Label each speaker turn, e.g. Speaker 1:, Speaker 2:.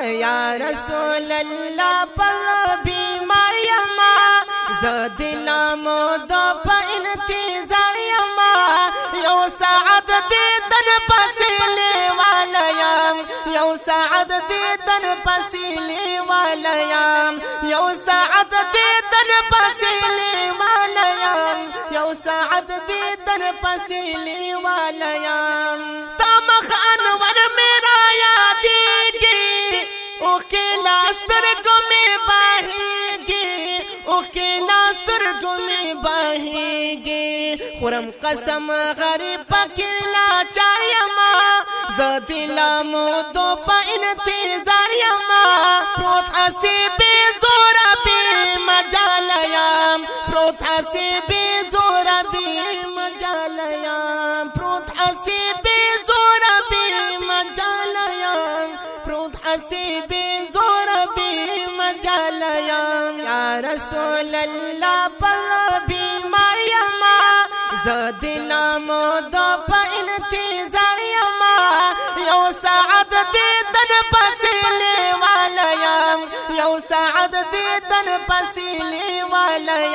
Speaker 1: یا رسول الله پر بیمار یما زدنا مودو په انتظار یما یو ساعت دیدن پسیلی والایم یو ساعت دیدن پسیلی والایم یو ساعت دیدن پسیلی والایم یو ساعت دیدن پسیلی والایم ستامخ انور میرا یادیگی اوخ کے لاستر گمی باہیگی اوخ کے لاستر گمی باہیگی خورم قسم غریب پکلا چایما زدلا مودو پا انتظار یما پروت حسیبی زورا بی مجالیم پروت حسیبی زورا بی مجالیم پروت حسیبی زورا بی مجالیم پروت حسیبی زورا بی مجالیم یا رسول اللہ پر بیمار یما زدنا مودو پا انتظار یما یو ساعت دیدن پسیلی والایم یو ساعت دیدن پسیلی والایم